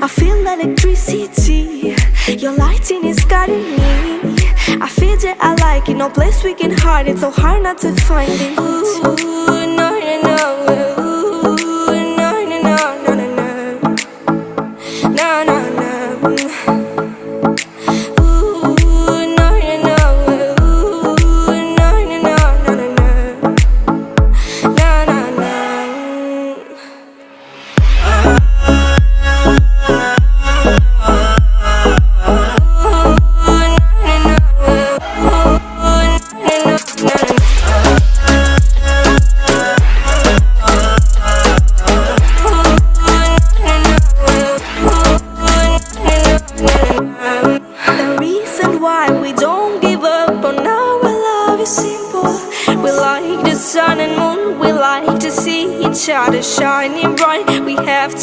I feel electricity. Your lighting is guiding me. I feel that I like it. No place we can hide it. So hard not to find it. Ooh, no, no, no. Ooh, no, no, no, no, no, no. No, no, no. Sun and moon, we like to see each other shining bright. We have to